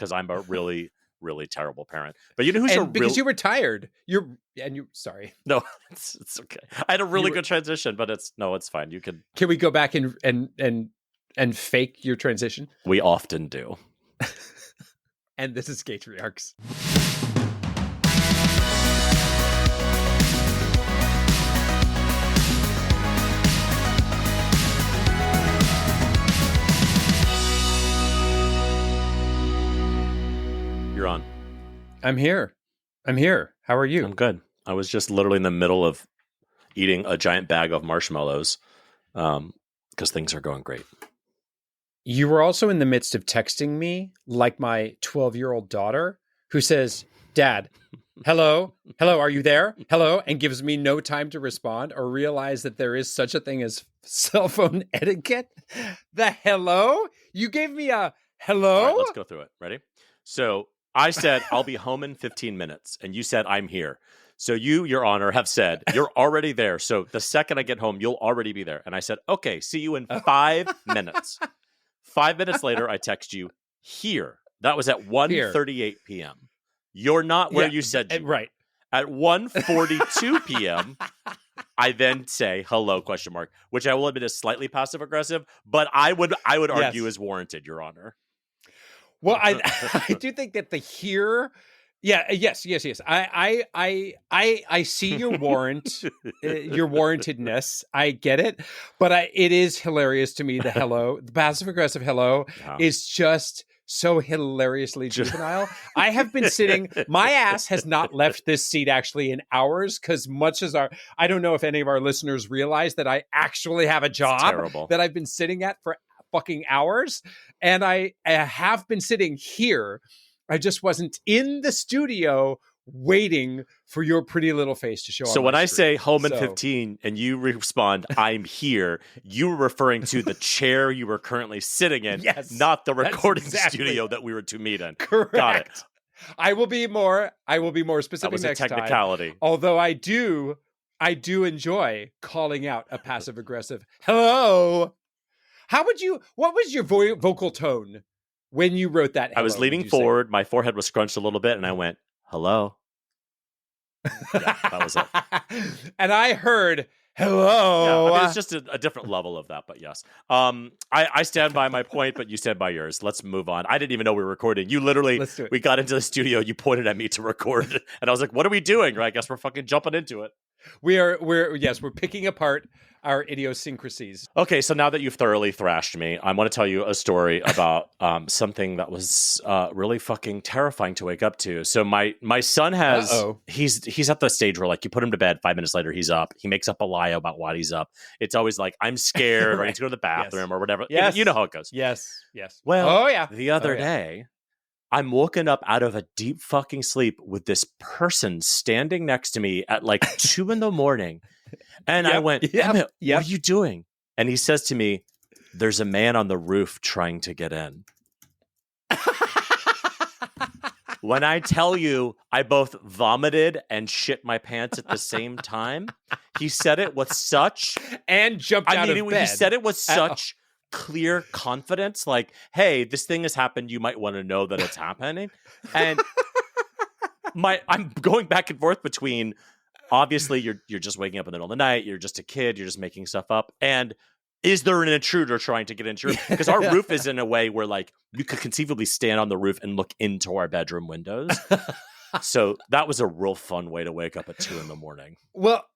because I'm a really, really terrible parent. But you know who's because you were tired. Sorry. No, it's okay. I had a really good transition, but it's fine. You could. Can we go back and fake your transition? We often do. And this is Gaytriarchs. You're on. I'm here. How are you? I'm good. I was just literally in the middle of eating a giant bag of marshmallows because things are going great. You were also in the midst of texting me like my 12-year-old daughter who says, Dad, hello, are you there? Hello, and gives me no time to respond or realize that there is such a thing as cell phone etiquette. The hello? You gave me a hello? All right, let's go through it. Ready? So I said, I'll be home in 15 minutes. And you said, I'm here. So you, Your Honor, have said, you're already there. So the second I get home, you'll already be there. And I said, okay, see you in 5 minutes. 5 minutes later, I text you here. That was at 1:38 p.m. You're not where you said you were. Right. At 1:42 p.m., I then say hello, ? Which I will admit is slightly passive aggressive, but I would argue is warranted, Your Honor. Well, I do think that the here, yes. I see your warrant, your warrantedness. I get it, but it is hilarious to me. The hello, the passive aggressive hello, is just so hilariously juvenile. I have been sitting. My ass has not left this seat actually in hours because I don't know if any of our listeners realize that I actually have a job that I've been sitting at for fucking hours, and I have been sitting here. I just wasn't in the studio waiting for your pretty little face to show up. So when I say home in 15 and you respond, I'm here, you were referring to the chair you were currently sitting in, not the recording studio that we were to meet in. Correct. Got it. I will be more specific next time. That was a technicality. Although I do enjoy calling out a passive aggressive hello. What was your vocal tone when you wrote that hello? I was leaning forward, my forehead was scrunched a little bit, and I went, hello. Yeah, that was it. And I heard, hello. Yeah, I mean, it's just a different level of that, but yes. I stand by my point, but you stand by yours. Let's move on. I didn't even know we were recording. You literally, we got into the studio, you pointed at me to record, and I was like, what are we doing? I guess we're fucking jumping into it. We're picking apart our idiosyncrasies. Okay, so now that you've thoroughly thrashed me, I want to tell you a story about something that was really fucking terrifying to wake up to. So my son has he's at the stage where like you put him to bed, 5 minutes later he's up. He makes up a lie about why he's up. It's always like I'm scared or I need to go to the bathroom or whatever. Yes. You know how it goes. Yes. Well, the other day I'm woken up out of a deep fucking sleep with this person standing next to me at like 2 a.m. And I went, Emmett, what are you doing? And he says to me, there's a man on the roof trying to get in. When I tell you I both vomited and shit my pants at the same time, he said it with such... And jumped out of bed. He said it with such... clear confidence, like, hey, this thing has happened, you might want to know that it's happening. And I'm going back and forth between obviously you're just waking up in the middle of the night, you're just a kid, you're just making stuff up, and is there an intruder trying to get into your room? Because our roof is in a way where like you could conceivably stand on the roof and look into our bedroom windows. So that was a real fun way to wake up at 2 a.m. Well,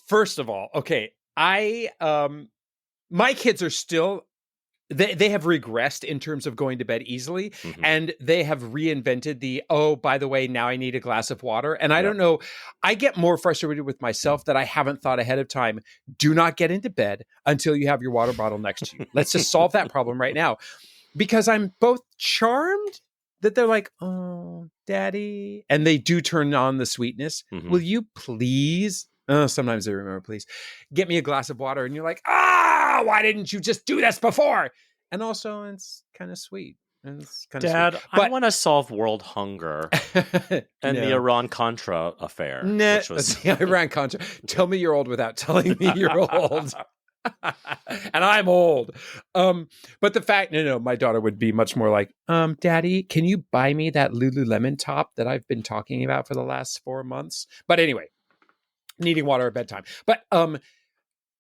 first of all, okay, my kids are still They have regressed in terms of going to bed easily, and they have reinvented by the way, now I need a glass of water. And I don't know, I get more frustrated with myself that I haven't thought ahead of time. Do not get into bed until you have your water bottle next to you. Let's just solve that problem right now. Because I'm both charmed that they're like, oh, daddy. And they do turn on the sweetness. Will you please? Sometimes they remember, please get me a glass of water. And you're like, why didn't you just do this before? And also it's kind of sweet. Dad, I want to solve world hunger and the Iran-Contra affair. The Iran-Contra. Tell me you're old without telling me you're old. And I'm old. But the fact, no, my daughter would be much more like, Daddy, can you buy me that Lululemon top that I've been talking about for the last 4 months? But anyway, needing water at bedtime. But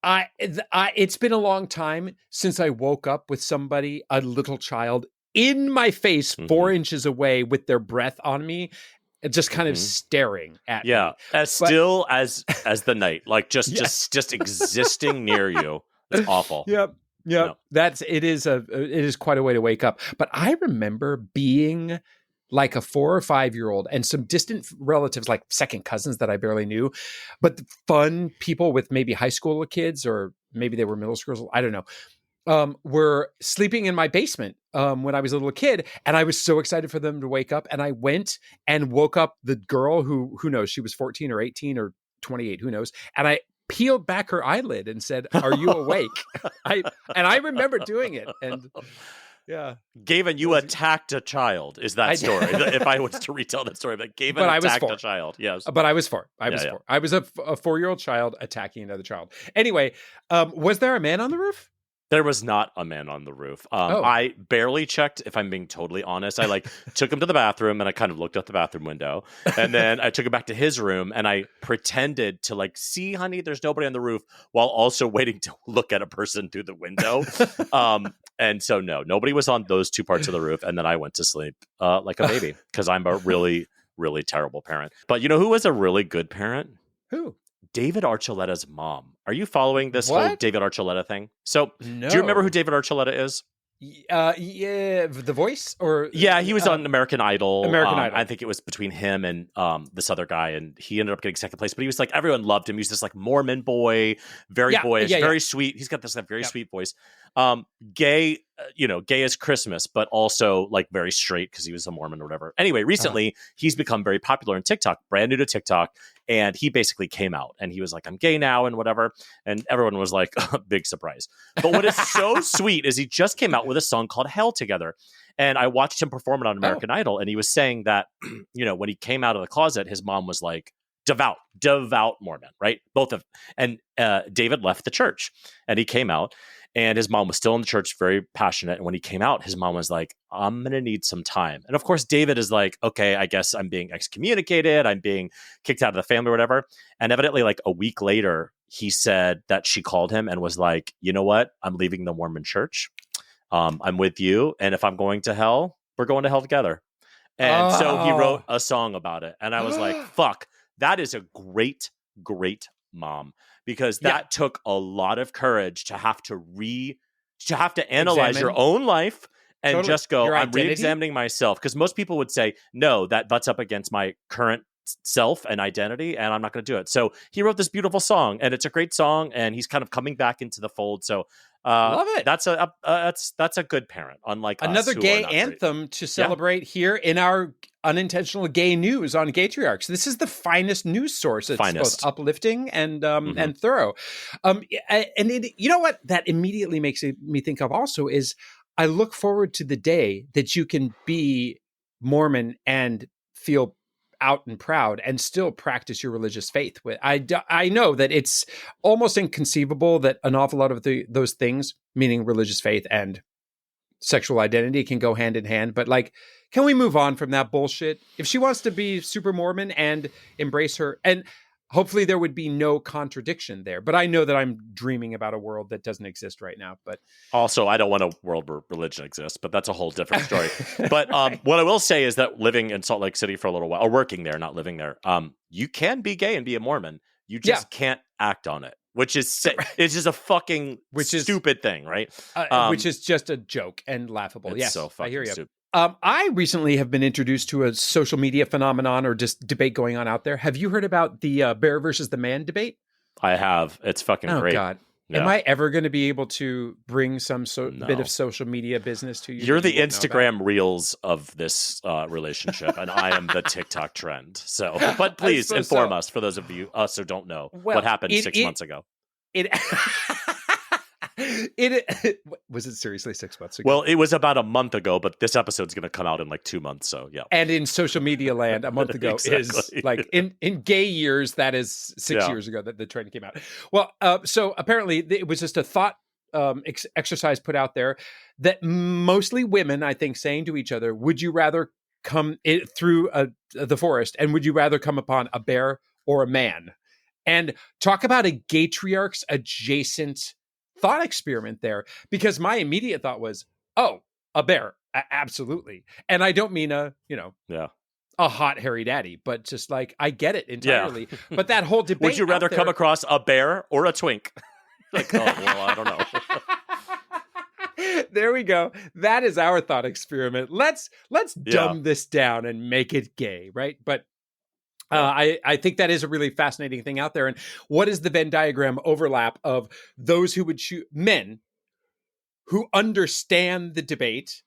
it's been a long time since I woke up with somebody, a little child, in my face, 4 inches away, with their breath on me, just kind of staring at me. As still as the night, like just existing near you. It's awful. Yep. No. It is quite a way to wake up. But I remember being like a 4 or 5 year old, and some distant relatives, like second cousins that I barely knew, but fun people with maybe high school kids, or maybe they were middle schoolers, I don't know, were sleeping in my basement when I was a little kid. And I was so excited for them to wake up. And I went and woke up the girl who knows, she was 14 or 18 or 28, who knows. And I peeled back her eyelid and said, "Are you awake?" I remember doing it. And yeah, Gavin, you attacked a child. Is that story? If I was to retell that story, but Gavin attacked a child. Yes, but I was 4. I was 4. I was a 4-year-old child attacking another child. Anyway, was there a man on the roof? There was not a man on the roof. I barely checked, if I'm being totally honest. I took him to the bathroom, and I kind of looked out the bathroom window, and then I took him back to his room, and I pretended to see, honey, there's nobody on the roof, while also waiting to look at a person through the window. And so no, nobody was on those 2 parts of the roof. And then I went to sleep like a baby, because I'm a really, really terrible parent. But you know who was a really good parent? Who? David Archuleta's mom. Are you following this whole David Archuleta thing? So, no. Do you remember who David Archuleta is? Yeah, The Voice, or he was on American Idol. Idol. I think it was between him and this other guy, and he ended up getting second place. But he was everyone loved him. He was this Mormon boy, very boyish, very sweet. He's got this very sweet voice. Gay, gay as Christmas, but also very straight because he was a Mormon or whatever. Anyway, recently he's become very popular in TikTok, brand new to TikTok. And he basically came out and he was like, "I'm gay now," and whatever. And everyone was like, big surprise. But what is so sweet is he just came out with a song called Hell Together. And I watched him perform it on American Idol. And he was saying that, when he came out of the closet, his mom was devout Mormon, right? Both of, and David left the church and he came out. And his mom was still in the church, very passionate. And when he came out, his mom was like, "I'm going to need some time." And of course, David is like, "Okay, I guess I'm being excommunicated. I'm being kicked out of the family or whatever." And evidently, a week later, he said that she called him and was like, "You know what? I'm leaving the Mormon church. I'm with you. And if I'm going to hell, we're going to hell together." And so he wrote a song about it. And I was like, fuck, that is a great, great mom. Because that took a lot of courage to have to analyze your own life and just go, "I'm re-examining myself." Because most people would say, "No, that butts up against my current self and identity, and I'm not going to do it." So he wrote this beautiful song, and it's a great song, and he's kind of coming back into the fold. So love it. That's a good parent, unlike another us, gay anthem to celebrate here in our unintentional gay news on Gaytriarchs. This is the finest news source. It's both uplifting and and thorough. And you know what that immediately makes me think of also is I look forward to the day that you can be Mormon and feel out and proud and still practice your religious faith. I know that it's almost inconceivable that an awful lot of those things, meaning religious faith and sexual identity, can go hand in hand. But can we move on from that bullshit? If she wants to be super Mormon and embrace her, and hopefully there would be no contradiction there. But I know that I'm dreaming about a world that doesn't exist right now. But also, I don't want a world where religion exists, but that's a whole different story. But what I will say is that living in Salt Lake City for a little while, or working there, not living there, you can be gay and be a Mormon. You just can't act on it, which is it's just a fucking stupid thing, right? Which is just a joke and laughable. Yes, so fucking I hear you. stupid. I recently have been introduced to a social media phenomenon or just debate going on out there. Have you heard about the bear versus the man debate? I have. It's fucking great. Oh, God. Yeah. Am I ever going to be able to bring some bit of social media business to you? You're the Instagram reels of this relationship, and I am the TikTok trend. So, but please inform us, for those of us who don't know, what happened 6 months ago. Was it seriously 6 months ago? Well, it was about a month ago, but this episode's going to come out in like 2 months. So yeah. And in social media land, a month ago is like in gay years, that is 6 years ago that the trend came out. Well, so apparently it was just a thought exercise put out there that mostly women, I think, saying to each other, would you rather come through the forest and would you rather come upon a bear or a man? And talk about a Gaytriarchs adjacent thought experiment there, because my immediate thought was, oh, a bear. Absolutely. And I don't mean a hot hairy daddy, but just like, I get it entirely. Yeah. But that whole debate. Would you rather come across a bear or a twink? Like, oh, well, I don't know. There we go. That is our thought experiment. Let's dumb this down and make it gay, right? But I think that is a really fascinating thing out there. And what is the Venn diagram overlap of those who would choose men who understand the debate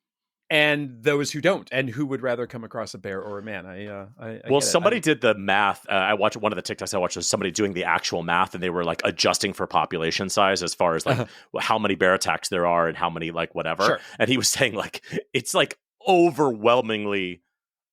and those who don't, and who would rather come across a bear or a man? Well, somebody did the math. I watched one of the TikToks I watched was somebody doing the actual math, and they were like adjusting for population size as far as like how many bear attacks there are and how many like whatever. Sure. And he was saying like it's like overwhelmingly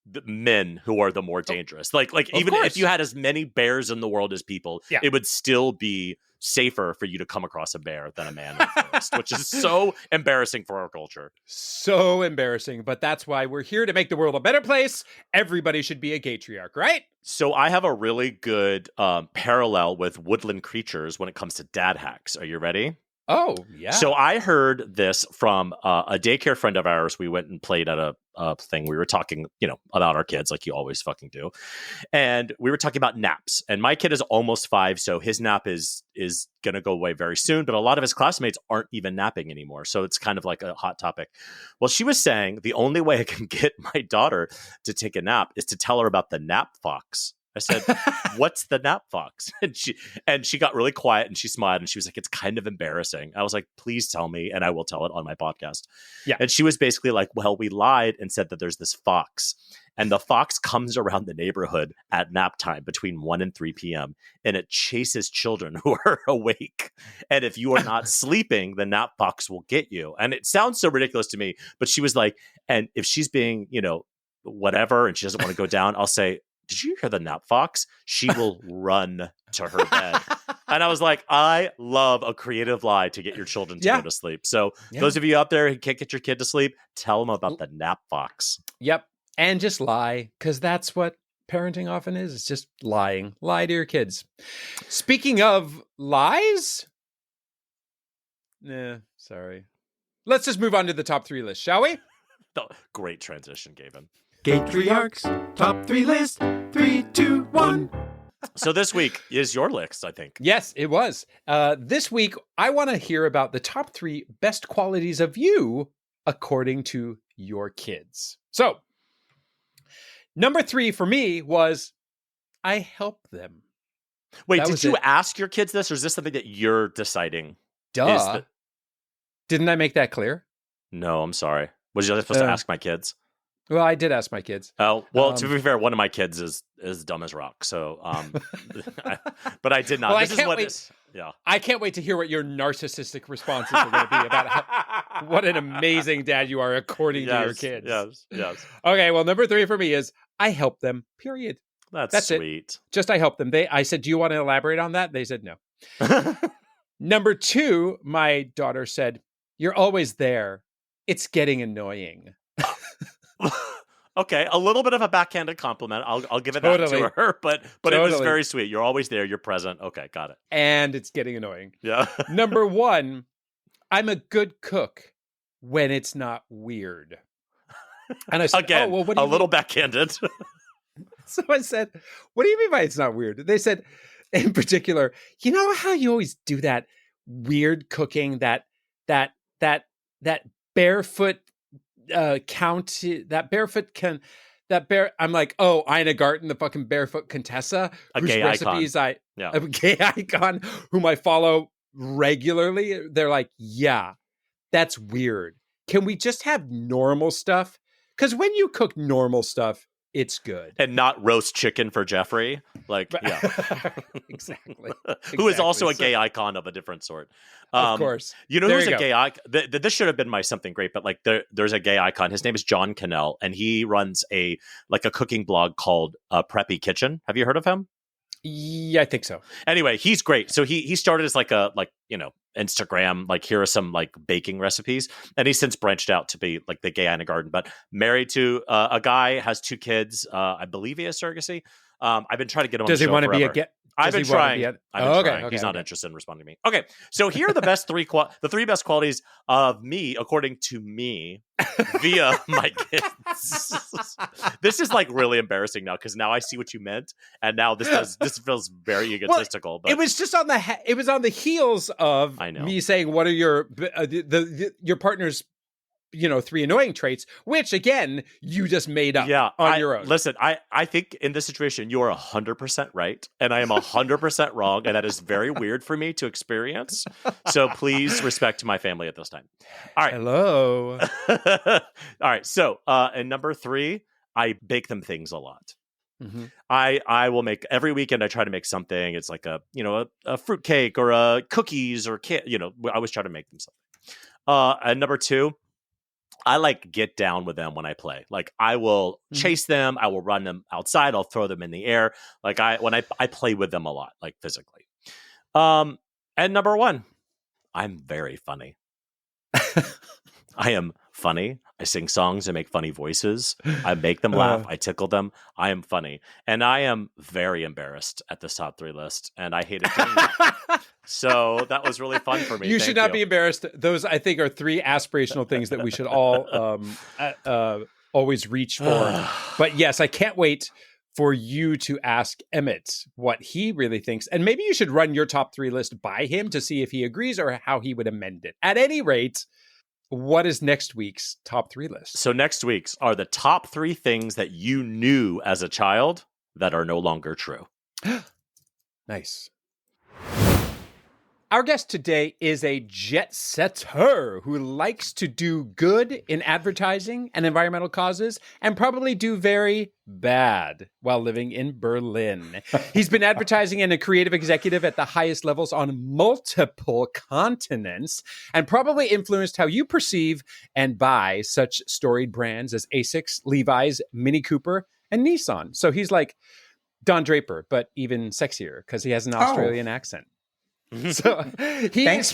the men who are the more dangerous. Like even if you had as many bears in the world as people, it would still be safer for you to come across a bear than a man in the forest, which is so embarrassing for our culture. So embarrassing, but that's why we're here to make the world a better place. Everybody should be a gaytriarch, right? So I have a really good parallel with woodland creatures when it comes to dad hacks. Are you ready? Oh, yeah. So I heard this from a daycare friend of ours. We went and played at a thing. We were talking, about our kids, like you always fucking do. And we were talking about naps. And my kid is almost 5, so his nap is going to go away very soon. But a lot of his classmates aren't even napping anymore. So it's kind of like a hot topic. Well, she was saying the only way I can get my daughter to take a nap is to tell her about the nap fox. I said, what's the nap fox? And she got really quiet and she smiled and she was like, it's kind of embarrassing. I was like, please tell me and I will tell it on my podcast. Yeah. And she was basically like, well, we lied and said that there's this fox. And the fox comes around the neighborhood at nap time between 1 and 3 p.m. and it chases children who are awake. And if you are not sleeping, the nap fox will get you. And it sounds so ridiculous to me, but she was like, and if she's being, whatever, and she doesn't want to go down, I'll say, did you hear the nap fox? She will run to her bed. And I was like, I love a creative lie to get your children to go to sleep. So those of you out there who can't get your kid to sleep, tell them about the nap fox. Yep. And just lie, because that's what parenting often is. It's just lying. Lie to your kids. Speaking of lies. Sorry. Let's just move on to the top 3 list, shall we? Great transition, Gavin. Gaytriarchs top 3 list. 3, 2, 1. So this week is your list, I think. Yes, it was. This week, I want to hear about the top 3 best qualities of you according to your kids. So, number 3 for me was I help them. Wait, did you ask your kids this, or is this something that you're deciding? Duh. Didn't I make that clear? No, I'm sorry. Was I supposed to ask my kids? Well, I did ask my kids. Oh, well, to be fair, one of my kids is dumb as rock. So, but I did not. Well, I can't wait to hear what your narcissistic responses are going to be about what an amazing dad you are according to your kids. Yes. Okay, well, number 3 for me is I help them, period. That's sweet. It. Just I help them. I said, do you want to elaborate on that? They said no. Number 2, my daughter said, you're always there. It's getting annoying. Okay, a little bit of a backhanded compliment. I'll give it that to her, but it was very sweet. You're always there. You're present. Okay, got it. And it's getting annoying. Yeah. Number 1, I'm a good cook when it's not weird. And I said, again, what do you little backhanded. So I said, what do you mean by it's not weird? They said, in particular, you know how you always do that weird cooking, that barefoot I'm like, oh, Ina Garten, the fucking barefoot Contessa, a gay recipes icon. A gay icon whom I follow regularly. They're like, yeah, that's weird. Can we just have normal stuff? Because when you cook normal stuff, it's good. And not roast chicken for Jeffrey. Like, yeah. Exactly. Who is also a gay icon of a different sort. Of course. You know There who's you a go. gay icon? This should have been my something great, but like there's a gay icon. His name is John Cannell, and he runs a cooking blog called Preppy Kitchen. Have you heard of him? Yeah, I think so. Anyway, he's great. So he started as Instagram, like here are some like baking recipes, and he's since branched out to be like the gay Anna Garden, but married to a guy, has 2 kids. I believe he has surrogacy. I've been trying to get him on Does the he show want to be a forever. get? I've been trying. Okay, He's not interested in responding to me. Okay, so here are the best the 3 best qualities of me, according to me, via my kids. This is like really embarrassing now because now I see what you meant, and now this feels very egotistical. But it was just on the heels of me saying, "What are your your partner's 3 annoying traits?" Which again, you just made up on your own. Listen, I think in this situation you are 100% right, and I am 100% wrong, and that is very weird for me to experience. So please respect my family at this time. All right. Hello. All right. So, and number 3, I bake them things a lot. Mm-hmm. I will make every weekend. I try to make something. It's like a fruit cake or a cookies or I always try to make them something. And number 2, I like get down with them when I play. Like I will chase them. I will run them outside. I'll throw them in the air. Like I play with them a lot, like physically. And number 1, I'm very funny. I am funny. I sing songs. I make funny voices. I make them laugh. I tickle them. I am funny. And I am very embarrassed at this top 3 list. And I hated doing that. So that was really fun for me. You should not be embarrassed. Those, I think, are 3 aspirational things that we should all always reach for. But yes, I can't wait for you to ask Emmett what he really thinks. And maybe you should run your top 3 list by him to see if he agrees or how he would amend it. At any rate, what is next week's top 3 list? So next week's are the top 3 things that you knew as a child that are no longer true. Nice. Our guest today is a jet setter who likes to do good in advertising and environmental causes and probably do very bad while living in Berlin. He's been advertising and a creative executive at the highest levels on multiple continents and probably influenced how you perceive and buy such storied brands as Asics, Levi's, Mini Cooper, and Nissan. So he's like Don Draper, but even sexier because he has an Australian accent. So he is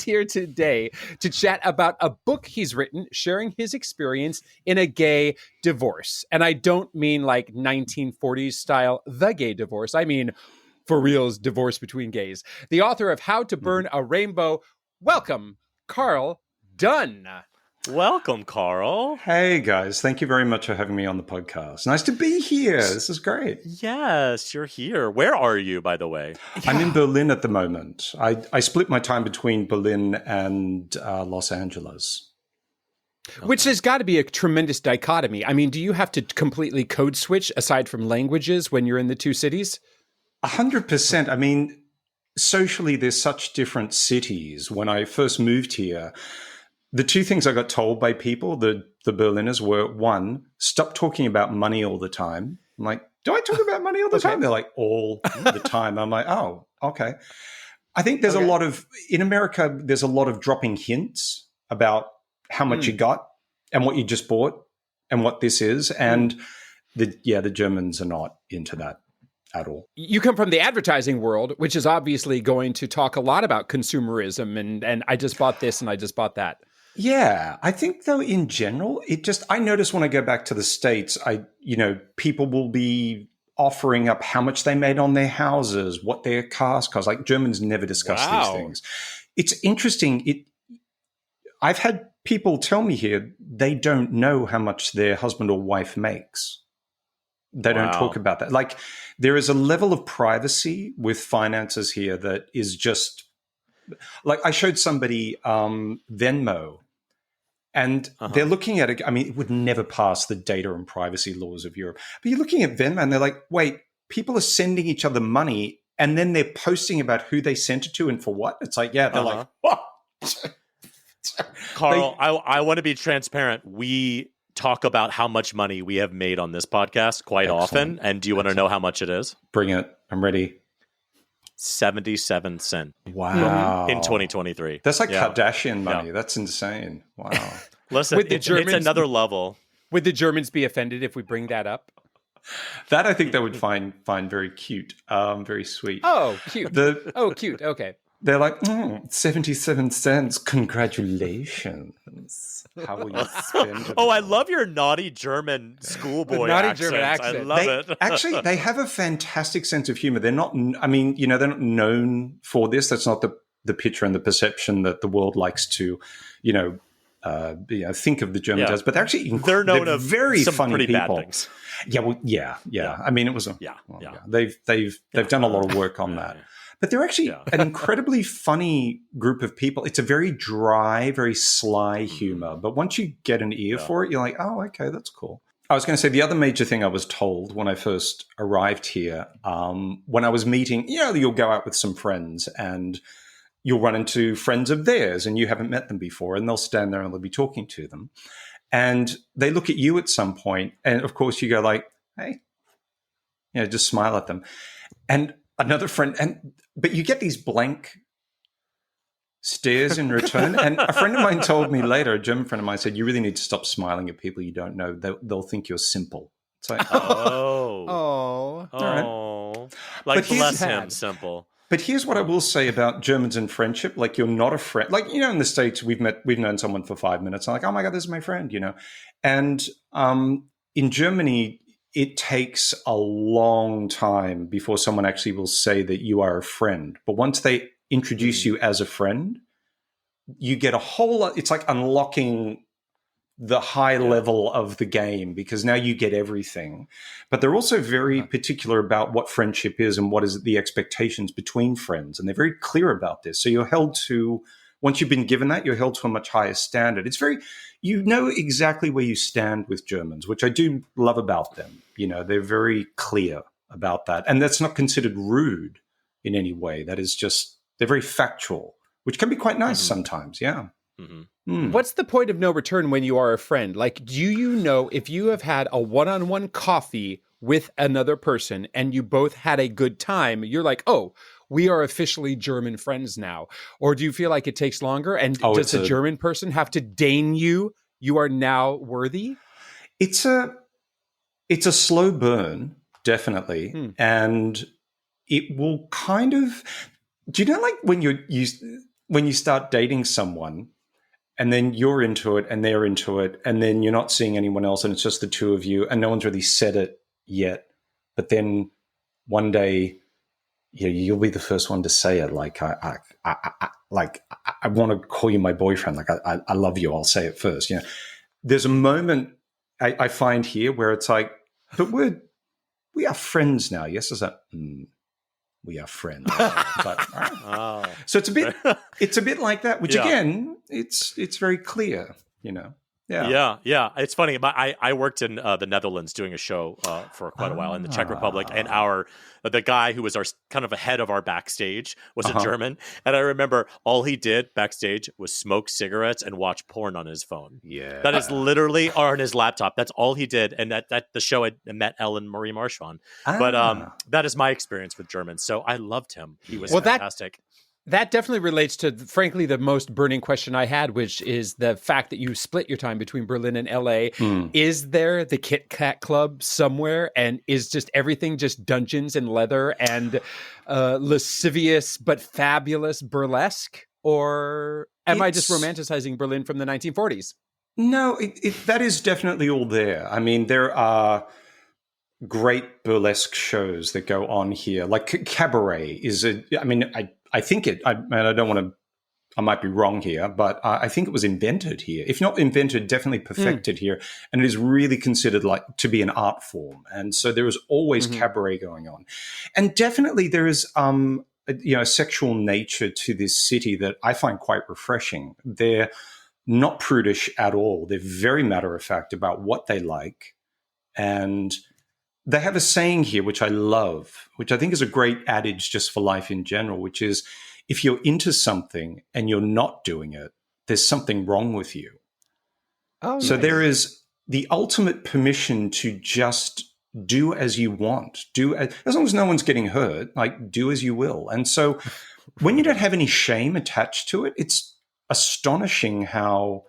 here today to chat about a book he's written, sharing his experience in a gay divorce. And I don't mean like 1940s style, the gay divorce. I mean, for reals, divorce between gays. The author of How to Burn a Rainbow. Welcome, Karl Dunn. Welcome, Karl. Hey, guys. Thank you very much for having me on the podcast. Nice to be here. This is great. Yes, you're here. Where are you, by the way? I'm in Berlin at the moment. I split my time between Berlin and Los Angeles. Okay. Which has got to be a tremendous dichotomy. I mean, do you have to completely code switch aside from languages when you're in the 2 cities? 100%. I mean, socially, they're such different cities. When I first moved here, the 2 things I got told by people, the Berliners, were 1, stop talking about money all the time. I'm like, do I talk about money all the time? They're like, all the time. I'm like, oh, okay. I think there's a lot of, in America, there's a lot of dropping hints about how much you got and what you just bought and what this is. And the Germans are not into that at all. You come from the advertising world, which is obviously going to talk a lot about consumerism and I just bought this and I just bought that. Yeah, I think though in general, I notice when I go back to the States, people will be offering up how much they made on their houses, what their cars cost. Like Germans never discuss these things. It's interesting. I've had people tell me here they don't know how much their husband or wife makes. They don't talk about that. Like there is a level of privacy with finances here that is just like I showed somebody Venmo. And they're looking at it. I mean, it would never pass the data and privacy laws of Europe. But you're looking at Venmo and they're like, wait, people are sending each other money and then they're posting about who they sent it to and for what? It's like, yeah, they're like, what? Karl, I want to be transparent. We talk about how much money we have made on this podcast quite often. And do you want to know how much it is? Bring it. I'm ready. 77 cents. Wow. In 2023. That's like Kardashian money. That's insane. Wow. Listen, it's another level. Would the Germans be offended if we bring that up? That I think they would find very cute, very sweet. Oh, cute. Cute. Okay. They're like, 77 cents. Congratulations. How will you spend it? I love your naughty German schoolboy German accent. I love it. Actually, they have a fantastic sense of humor. They're not, they're not known for this. That's not the picture and the perception that the world likes to, think of the German does. But they're actually they're known of very some funny pretty people. Bad things. Yeah, well, yeah. I mean, it was They've done a lot of work on that. But they're actually an incredibly funny group of people. It's a very dry, very sly humor. But once you get an ear for it, you're like, oh, okay, that's cool. I was going to say the other major thing I was told when I first arrived here, when I was meeting, you'll go out with some friends and you'll run into friends of theirs and you haven't met them before, and they'll stand there and they'll be talking to them. And they look at you at some point, and of course you go like, hey, just smile at them. And another friend, but you get these blank stares in return. And a friend of mine told me later, a German friend of mine said, you really need to stop smiling at people you don't know. They'll think you're simple. It's like, all right. Like, bless him, simple. But here's what I will say about Germans and friendship. Like, you're not a friend. Like, in the States, we've known someone for 5 minutes. I'm like, oh my God, this is my friend, And in Germany, it takes a long time before someone actually will say that you are a friend. But once they introduce you as a friend, you get a whole lot. It's like unlocking the high level of the game, because now you get everything. But they're also very particular about what friendship is and what is the expectations between friends. And they're very clear about this. So you're held to, once you've been given that, you're held to a much higher standard. It's very, exactly where you stand with Germans, which I do love about them. They're very clear about that. And that's not considered rude in any way. That is just, they're very factual, which can be quite nice sometimes. Yeah. What's the point of no return when you are a friend? Like, do you know if you have had a one-on-one coffee with another person and you both had a good time, you're like, oh, we are officially German friends now? Or do you feel like it takes longer? And does the German person have to deign you are now worthy? It's a slow burn, definitely. And it will kind of, do you know, like when you start dating someone and then you're into it and they're into it, and then you're not seeing anyone else and it's just the two of you and no one's really said it yet. But then one day, you'll be the first one to say it. Like, I want to call you my boyfriend. Like, I love you. I'll say it first. There's a moment I find here where it's like, but we are friends now. Yes, is that? We are friends. But, so it's a bit like that. Which again, it's very clear. Yeah. It's funny. I worked in the Netherlands doing a show for quite a while in the Czech Republic, and the guy who was our kind of ahead of our backstage was a German, and I remember all he did backstage was smoke cigarettes and watch porn on his phone. Yeah, that is literally, or on his laptop. That's all he did, and that the show I met Ellen Marie Marchand. But that is my experience with Germans. So I loved him. He was fantastic. That definitely relates to, frankly, the most burning question I had, which is the fact that you split your time between Berlin and LA. Is there the Kit Kat Club somewhere? And is just everything just dungeons and leather and lascivious but fabulous burlesque? Or am I just romanticizing Berlin from the 1940s? No, that is definitely all there. I mean, there are great burlesque shows that go on here. Like Cabaret I think I might be wrong here, but I think it was invented here. If not invented, definitely perfected here. And it is really considered like to be an art form. And so there is always cabaret going on. And definitely there is a sexual nature to this city that I find quite refreshing. They're not prudish at all. They're very matter of fact about what they like. And they have a saying here, which I love, which I think is a great adage just for life in general, which is, if you're into something and you're not doing it, there's something wrong with you. Oh, so nice. the ultimate permission to just do as you want, as long as no one's getting hurt, like do as you will. And so when you don't have any shame attached to it, it's astonishing how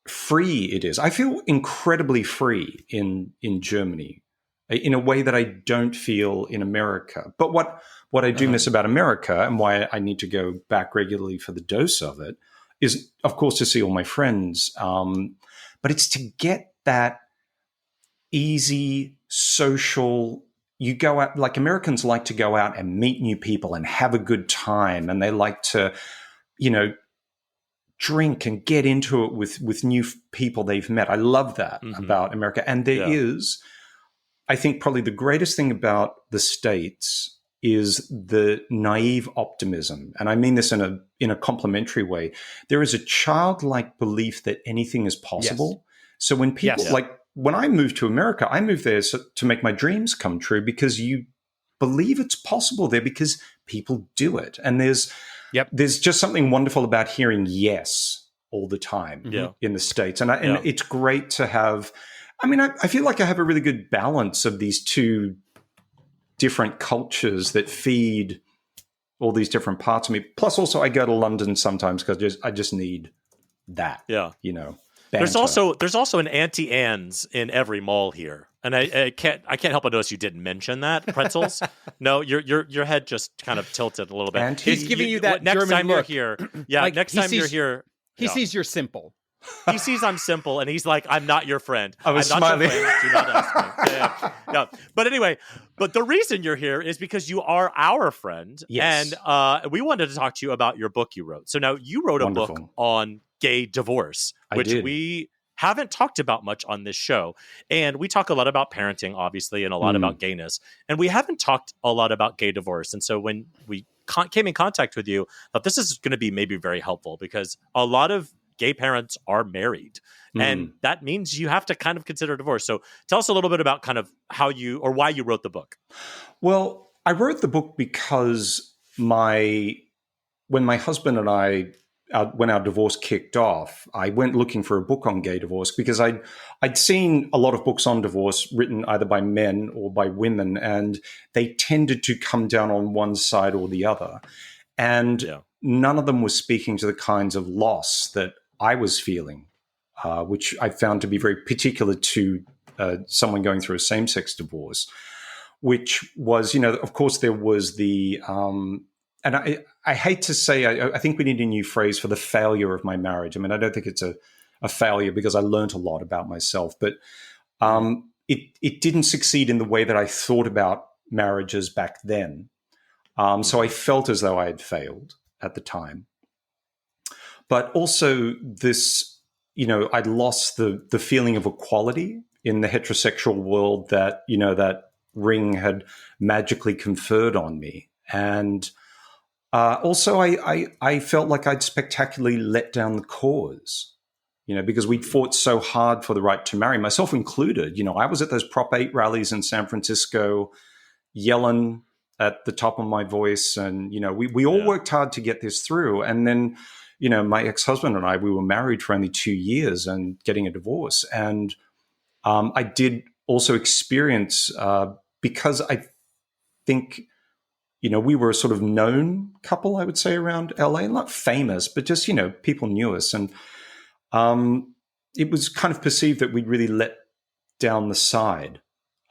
free it is. I feel incredibly free in Germany in a way that I don't feel in America. But what I do miss about America, and why I need to go back regularly for the dose of it, is, of course, to see all my friends. But it's to get that easy social, you go out, like Americans like to go out and meet new people and have a good time. And they like to, drink and get into it with new people they've met. I love that about America. And there is, I think, probably the greatest thing about the States is the naive optimism. And I mean this in a complimentary way. There is a childlike belief that anything is possible. Yes. So when people, when I moved to America, I moved there to make my dreams come true, because you believe it's possible there because people do it. And there's just something wonderful about hearing yes all the time in the States. And it's great to have, I feel like I have a really good balance of these two different cultures that feed all these different parts of me. Plus also I go to London sometimes because I just need that, banter. There's also an Auntie Anne's in every mall here. And I can't help but notice you didn't mention that. Pretzels? No, your head just kind of tilted a little bit. He's giving you that next German time look. You're here. Yeah, like next time you're here. He sees you're simple. He sees I'm simple, and he's like, I'm not your friend. I was I'm not smiling. your friend. Do not ask me. Yeah. But anyway, the reason you're here is because you are our friend. Yes. And we wanted to talk to you about your book you wrote. So now you wrote a book on gay divorce, which we haven't talked about much on this show. And we talk a lot about parenting, obviously, and a lot about gayness. And we haven't talked a lot about gay divorce. And so when we came in contact with you, I thought this is going to be maybe very helpful, because a lot of gay parents are married. And that means you have to kind of consider divorce. So tell us a little bit about kind of how you, or why you wrote the book. Well, I wrote the book because when my husband and I, when our divorce kicked off, I went looking for a book on gay divorce, because I'd seen a lot of books on divorce written either by men or by women, and they tended to come down on one side or the other. And none of them was speaking to the kinds of loss that I was feeling, which I found to be very particular to someone going through a same-sex divorce, which was, of course, there was the and I hate to say, I think we need a new phrase for the failure of my marriage. I don't think it's a failure, because I learned a lot about myself, but it didn't succeed in the way that I thought about marriages back then. So I felt as though I had failed at the time. But also this, I'd lost the feeling of equality in the heterosexual world that, that ring had magically conferred on me. And also, I felt like I'd spectacularly let down the cause, because we'd fought so hard for the right to marry, myself included. I was at those Prop 8 rallies in San Francisco yelling at the top of my voice. And, we all worked hard to get this through. And then, my ex-husband and I, we were married for only 2 years and getting a divorce. And I did also experience, because I think, we were a sort of known couple, I would say, around LA, not famous, but just, people knew us. And it was kind of perceived that we'd really let down the side.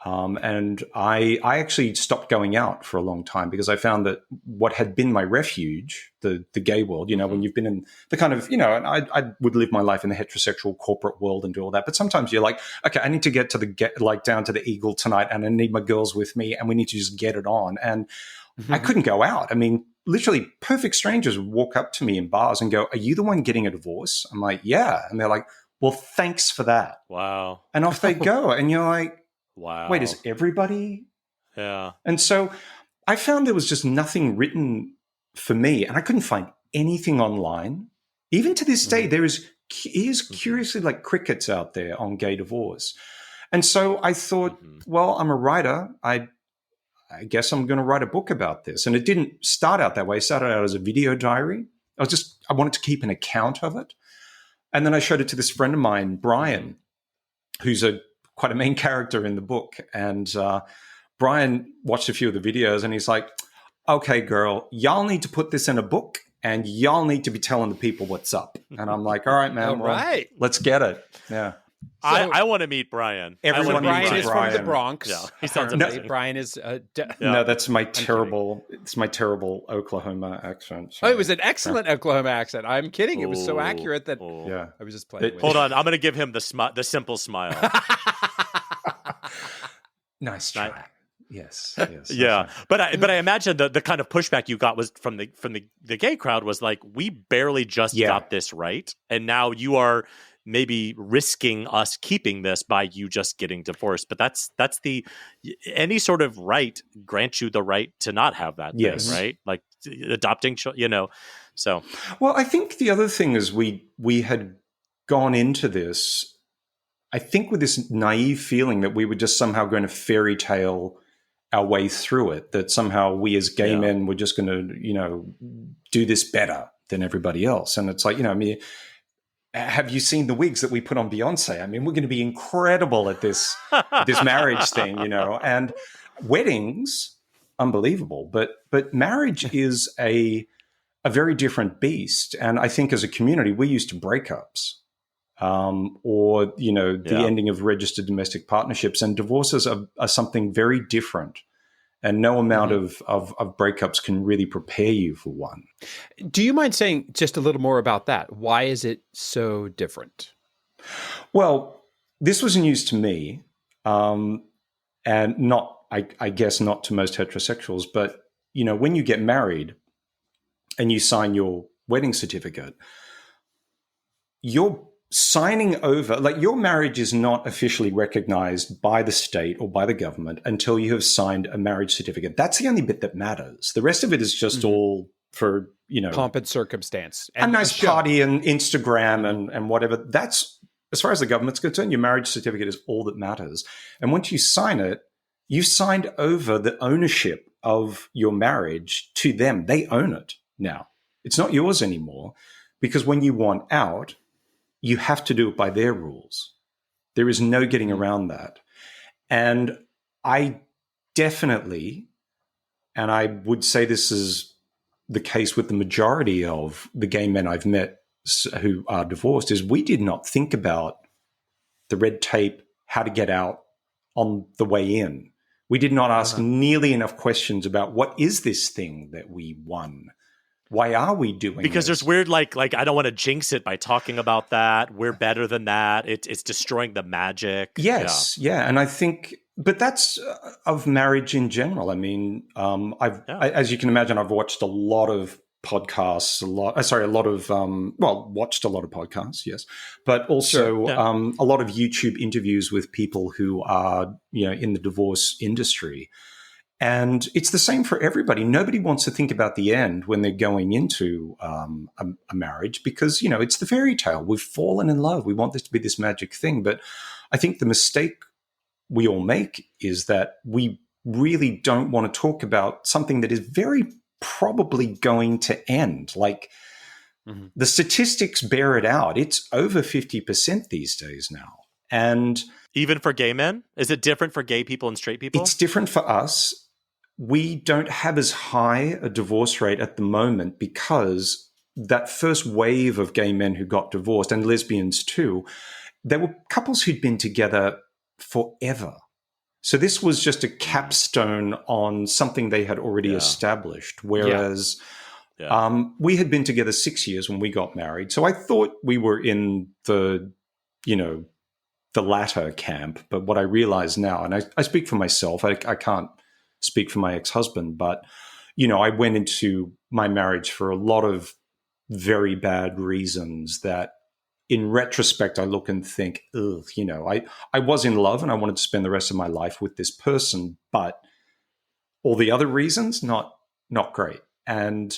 And I actually stopped going out for a long time, because I found that what had been my refuge, the gay world, when you've been in the kind of, and I would live my life in the heterosexual corporate world and do all that. But sometimes you're like, okay, I need to get down to the Eagle tonight, and I need my girls with me, and we need to just get it on. And I couldn't go out. Literally perfect strangers would walk up to me in bars and go, "Are you the one getting a divorce?" I'm like, "Yeah." And they're like, "Well, thanks for that." Wow. And off they go. And you're like, wow. Wait, is everybody? Yeah. And so I found there was just nothing written for me, and I couldn't find anything online. Even to this day, there is curiously like crickets out there on gay divorce. And so I thought, well, I'm a writer. I guess I'm going to write a book about this. And it didn't start out that way. It started out as a video diary. I wanted to keep an account of it. And then I showed it to this friend of mine, Brian, who's quite a main character in the book. And Brian watched a few of the videos and he's like, okay, girl, y'all need to put this in a book and y'all need to be telling the people what's up. And I'm like, all right, man, All right. let's get it. Yeah. I want to meet Brian. Everyone Brian is Brian. from the Bronx. Yeah, he sounds apparently. amazing. Brian is No, that's my terrible. It's my terrible Oklahoma accent. Oh, it was an excellent Oklahoma accent. I'm kidding. It was so Ooh, accurate that ooh. Yeah. I was just playing with Hold it. on, I'm going to give him the simple smile. Nice Ni- try. Yes. Yes. Yeah, but I imagine the kind of pushback you got was from the gay crowd was like, we barely just got this right, and now you are maybe risking us keeping this by you just getting divorced. But that's any sort of right grants you the right to not have that thing, right? Like adopting, so. Well, I think the other thing is we had gone into this, I think, with this naive feeling that we were just somehow going to fairy tale our way through it, that somehow we as gay men were just going to, do this better than everybody else. And it's like, I mean, have you seen the wigs that we put on Beyonce? I mean, we're going to be incredible at this marriage thing, and weddings, unbelievable. But marriage is a very different beast. And I think as a community, we're used to breakups. Or the ending of registered domestic partnerships, and divorces are something very different, and no amount of breakups can really prepare you for one. Do you mind saying just a little more about that? Why is it so different? Well, this was news to me, and not, I guess, not to most heterosexuals. But when you get married and you sign your wedding certificate, you're signing over, like, your marriage is not officially recognized by the state or by the government until you have signed a marriage certificate. That's the only bit that matters. The rest of it is just all for, pomp and circumstance. And a nice party and Instagram and whatever. That's, as far as the government's concerned, your marriage certificate is all that matters. And once you sign it, you signed over the ownership of your marriage to them. They own it now. It's not yours anymore, because when you want out, you have to do it by their rules. There is no getting around that. And I definitely, and I would say this is the case with the majority of the gay men I've met who are divorced, is we did not think about the red tape, how to get out on the way in. We did not ask nearly enough questions about what is this thing that we won? Why are we doing Because this? there's weird, like I don't want to jinx it by talking about that. We're better than that. It's destroying the magic. Yes, yeah. And I think, but that's of marriage in general. I mean, as you can imagine, I've watched a lot of podcasts, watched a lot of podcasts, yes, but also a lot of YouTube interviews with people who are, in the divorce industry. And it's the same for everybody. Nobody wants to think about the end when they're going into a marriage, because, it's the fairy tale. We've fallen in love. We want this to be this magic thing. But I think the mistake we all make is that we really don't want to talk about something that is very probably going to end. Like, the statistics bear it out. It's over 50% these days now. And even for gay men? Is it different for gay people and straight people? It's different for us. We don't have as high a divorce rate at the moment because that first wave of gay men who got divorced, and lesbians too, there were couples who'd been together forever. So this was just a capstone on something they had already established, whereas we had been together 6 years when we got married. So I thought we were in the latter camp. But what I realize now, and I speak for myself, I can't speak for my ex-husband, but, I went into my marriage for a lot of very bad reasons that in retrospect, I look and think, I was in love and I wanted to spend the rest of my life with this person, but all the other reasons, not great. And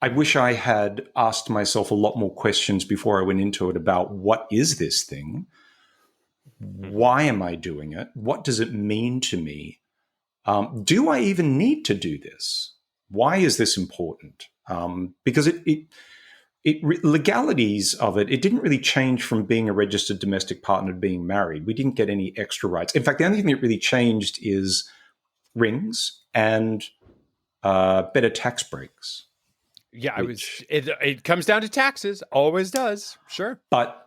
I wish I had asked myself a lot more questions before I went into it about what is this thing? Why am I doing it? What does it mean to me? Do I even need to do this? Why is this important? Because legalities of it didn't really change from being a registered domestic partner to being married. We didn't get any extra rights. In fact, the only thing that really changed is rings and better tax breaks. Yeah, it comes down to taxes, always does. Sure. But,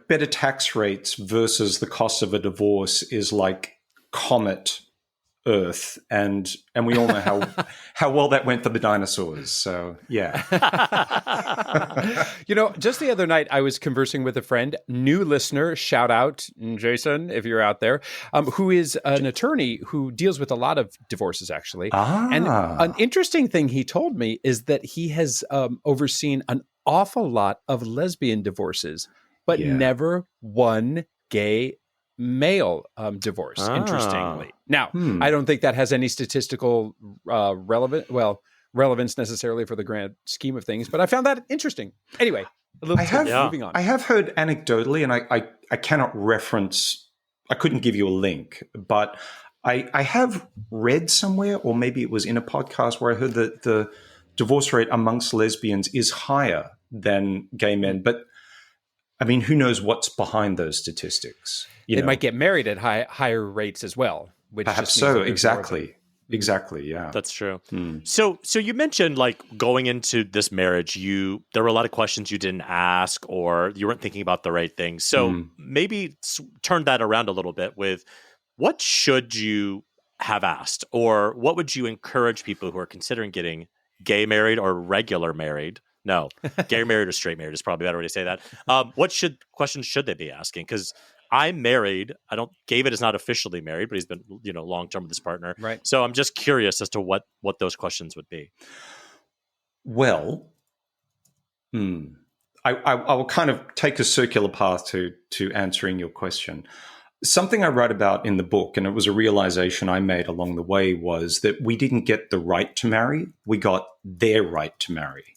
better tax rates versus the cost of a divorce is like comet Earth, and we all know how well that went for the dinosaurs. So yeah. Just the other night I was conversing with a friend, new listener, shout out Jason if you're out there, who is an attorney who deals with a lot of divorces actually. And an interesting thing he told me is that he has overseen an awful lot of lesbian divorces, but never one gay male divorce, interestingly. Now, I don't think that has any statistical relevance necessarily for the grand scheme of things, but I found that interesting. Anyway, moving on. I have heard anecdotally, and I cannot reference, I couldn't give you a link, but I have read somewhere, or maybe it was in a podcast where I heard that the divorce rate amongst lesbians is higher than gay men. But I mean, who knows what's behind those statistics? They might get married at higher rates as well. Which perhaps so. Exactly. Yeah, that's true. So you mentioned like going into this marriage, there were a lot of questions you didn't ask, or you weren't thinking about the right things. So maybe turn that around a little bit with what should you have asked, or what would you encourage people who are considering getting gay married or regular married? No, gay married or straight married is probably a better way to say that. What questions should they be asking? Because I'm married. David is not officially married, but he's been, long-term with his partner. Right. So I'm just curious as to what those questions would be. Well, I will kind of take a circular path to answering your question. Something I write about in the book, and it was a realization I made along the way, was that we didn't get the right to marry. We got their right to marry,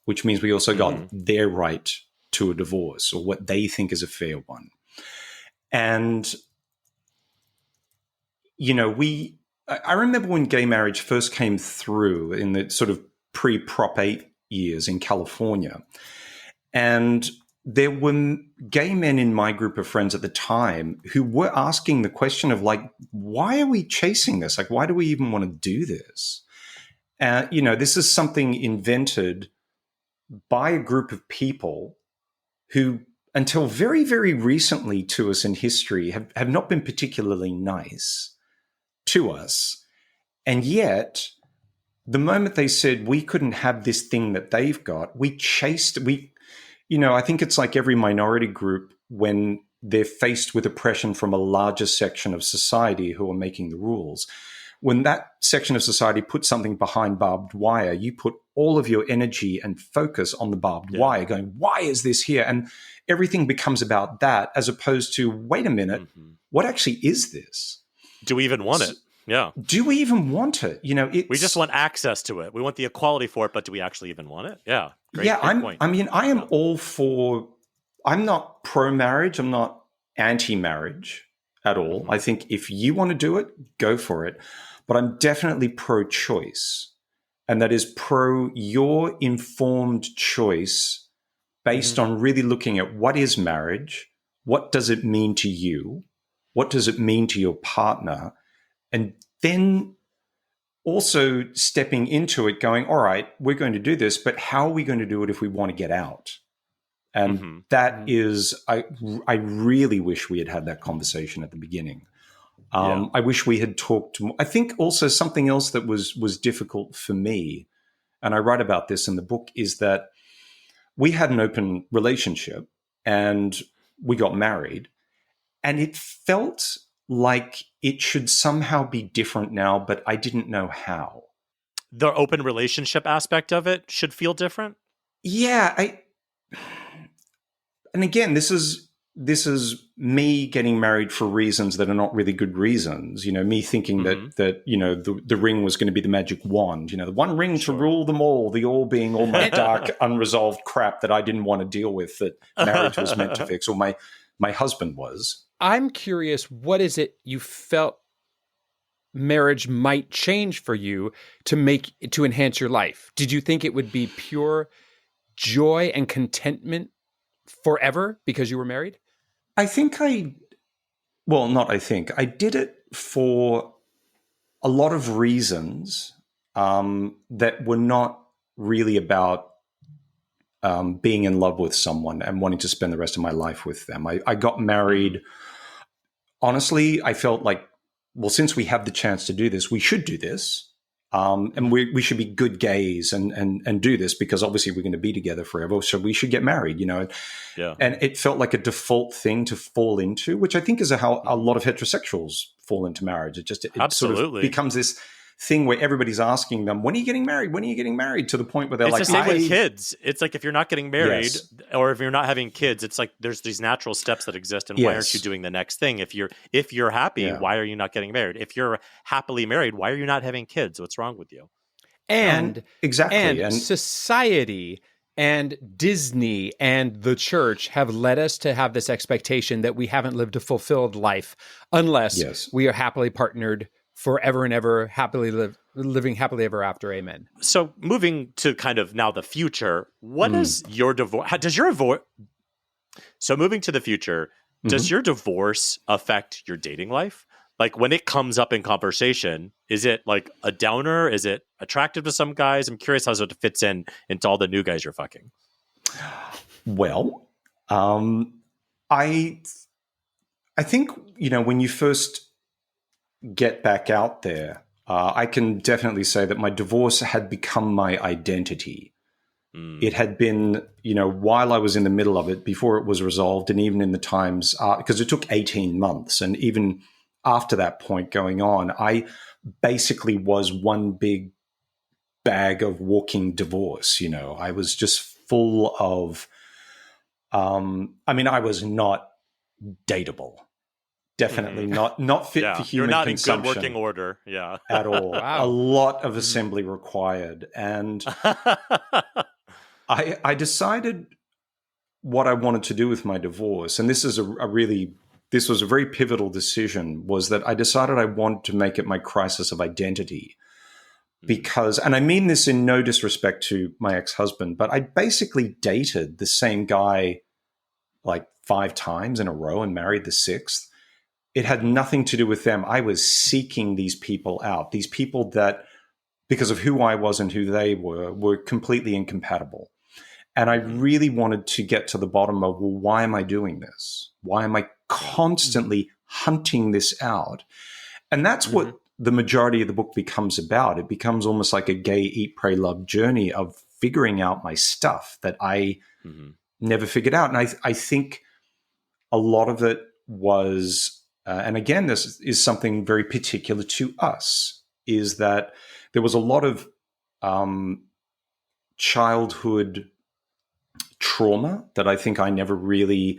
which means we also got their right to a divorce, or what they think is a fair one. And, I remember when gay marriage first came through in the sort of pre-Prop 8 years in California. And there were gay men in my group of friends at the time who were asking the question of like, why are we chasing this? Like, why do we even want to do this? This is something invented by a group of people who, until very, very recently to us in history, have not been particularly nice to us. And yet, the moment they said we couldn't have this thing that they've got, I think it's like every minority group when they're faced with oppression from a larger section of society who are making the rules. When that section of society puts something behind barbed wire, you put all of your energy and focus on the barbed wire, going, why is this here? And everything becomes about that, as opposed to, wait a minute, what actually is this? Do we even want it? Yeah. Do we even want it? We just want access to it. We want the equality for it, but do we actually even want it? Yeah. Great point. I am all for, I'm not pro-marriage. I'm not anti-marriage at all. I think if you want to do it, go for it. But I'm definitely pro-choice. And that is pro your informed choice based on really looking at what is marriage, what does it mean to you, what does it mean to your partner, and then also stepping into it going, all right, we're going to do this, but how are we going to do it if we want to get out? And that is, I really wish we had had that conversation at the beginning. I wish we had talked more. I think also something else that was difficult for me, and I write about this in the book, is that we had an open relationship and we got married, and it felt like it should somehow be different now, but I didn't know how. The open relationship aspect of it should feel different? Yeah. And again, this is me getting married for reasons that are not really good reasons. Me thinking that the ring was going to be the magic wand. The one ring to rule them all. The all being all my dark, unresolved crap that I didn't want to deal with, that marriage was meant to fix, or my husband was. I'm curious, what is it you felt marriage might change for you to enhance your life? Did you think it would be pure joy and contentment forever because you were married? I did it for a lot of reasons that were not really about being in love with someone and wanting to spend the rest of my life with them. I got married. Honestly, I felt like, well, since we have the chance to do this, we should do this. And we should be good gays and do this because obviously we're going to be together forever. So we should get married, Yeah. And it felt like a default thing to fall into, which I think is how a lot of heterosexuals fall into marriage. It Absolutely sort of becomes this thing where everybody's asking them, when are you getting married? When are you getting married? To the point where they're it's the same with kids. It's like if you're not getting married or if you're not having kids, it's like there's these natural steps that exist. And why aren't you doing the next thing? If you're happy, why are you not getting married? If you're happily married, why are you not having kids? What's wrong with you? And exactly. And society and Disney and the church have led us to have this expectation that we haven't lived a fulfilled life unless we are happily partnered forever and ever, living happily ever after. Amen. So moving to kind of now the future, what is your divorce? So moving to the future, does your divorce affect your dating life? Like when it comes up in conversation, is it like a downer? Is it attractive to some guys? I'm curious how it fits into all the new guys you're fucking. Well, I think, when you first get back out there, I can definitely say that my divorce had become my identity. It had been, while I was in the middle of it, before it was resolved, and even in the times, because it took 18 months, and even after that point going on, I basically was one big bag of walking divorce. I was just full of, I was not dateable. Definitely not fit for human You're not consumption. in good working order, at all. Wow. A lot of assembly required, and I decided what I wanted to do with my divorce, and this is this was a very pivotal decision. Was that I decided I wanted to make it my crisis of identity, because, and I mean this in no disrespect to my ex-husband, but I basically dated the same guy like 5 times in a row and married the 6th. It had nothing to do with them. I was seeking these people out, these people that, because of who I was and who they were completely incompatible. And I really wanted to get to the bottom of, well, why am I doing this? Why am I constantly hunting this out? And that's what the majority of the book becomes about. It becomes almost like a gay eat, pray, love journey of figuring out my stuff that I never figured out. And I think a lot of it was... and again, this is something very particular to us, is that there was a lot of childhood trauma that I think I never really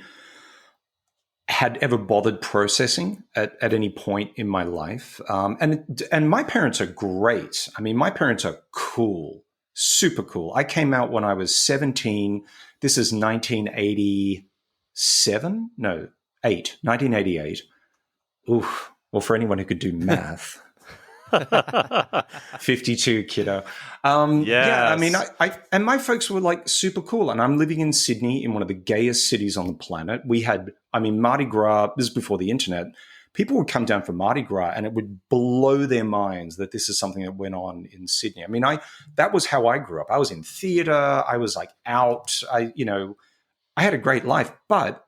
had ever bothered processing at any point in my life. And my parents are great. I mean, my parents are cool, super cool. I came out when I was 17. This is 1987? No, 1988. Oof. Well, for anyone who could do math. 52, kiddo. Yeah, I mean, I and my folks were like super cool. And I'm living in Sydney, in one of the gayest cities on the planet. We had, Mardi Gras, this is before the internet. People would come down for Mardi Gras and it would blow their minds that this is something that went on in Sydney. I mean, that was how I grew up. I was in theater. I was like out. I had a great life. But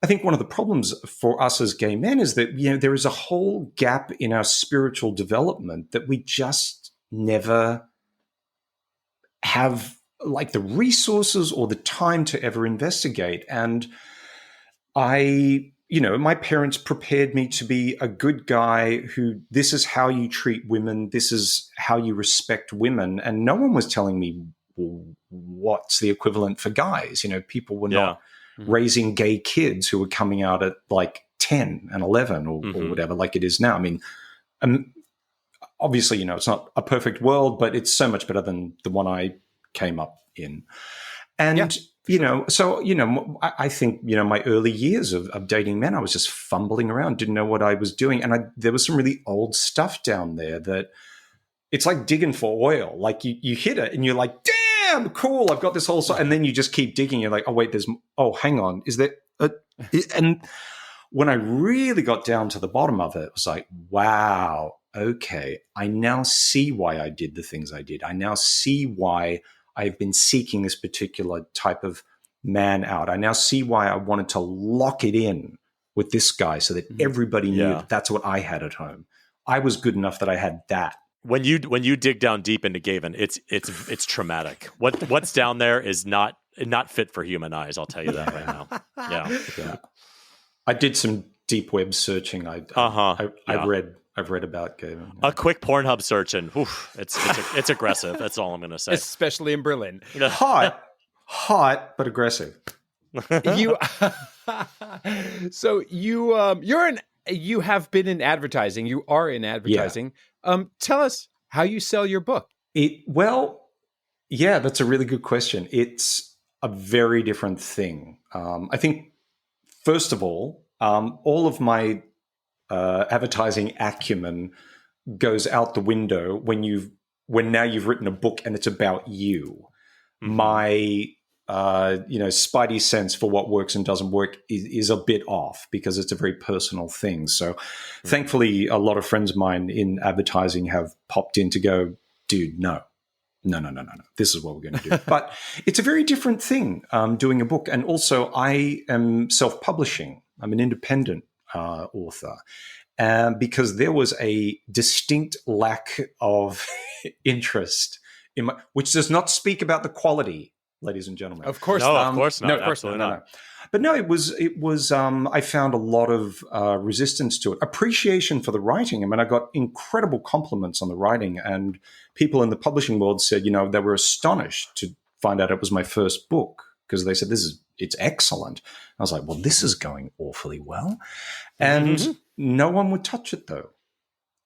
I think one of the problems for us as gay men is that, there is a whole gap in our spiritual development that we just never have like the resources or the time to ever investigate. And my parents prepared me to be a good guy who, this is how you treat women. This is how you respect women. And no one was telling me, well, what's the equivalent for guys? People were not raising gay kids who were coming out at like 10 and 11 or whatever, like it is now. I mean, obviously, it's not a perfect world, but it's so much better than the one I came up in. And, I think, my early years of dating men, I was just fumbling around, didn't know what I was doing. And there was some really old stuff down there that it's like digging for oil. Like you hit it and you're like, damn, bam, cool, I've got this whole and then you just keep digging. You're like, oh wait, hang on, is there? And when I really got down to the bottom of it, it was like, wow, okay, I now see why I did the things I did. I now see why I've been seeking this particular type of man out. I now see why I wanted to lock it in with this guy so that everybody knew that that's what I had at home. I was good enough that I had that. When you dig down deep into Gavin, it's traumatic. What's down there is not fit for human eyes. I'll tell you that right now. Yeah. I did some deep web searching. I've read about Gavin. A quick Pornhub search and it's aggressive. That's all I'm going to say. Especially in Berlin. Hot, but aggressive. You have been in advertising. You are in advertising. Yeah. Tell us how you sell your book. That's a really good question. It's a very different thing. I think, first of all of my advertising acumen goes out the window when now you've written a book and it's about you. Mm-hmm. My spidey sense for what works and doesn't work is a bit off because it's a very personal thing. So thankfully, a lot of friends of mine in advertising have popped in to go, dude, no. This is what we're going to do. But it's a very different thing doing a book. And also I am self-publishing. I'm an independent author. Because there was a distinct lack of interest which does not speak about the quality, ladies and gentlemen. Of course not. Of course not. No, absolutely not. But no, it was. I found a lot of resistance to it, appreciation for the writing. I mean, I got incredible compliments on the writing, and people in the publishing world said, they were astonished to find out it was my first book because they said it's excellent. I was like, well, this is going awfully well, and no one would touch it though,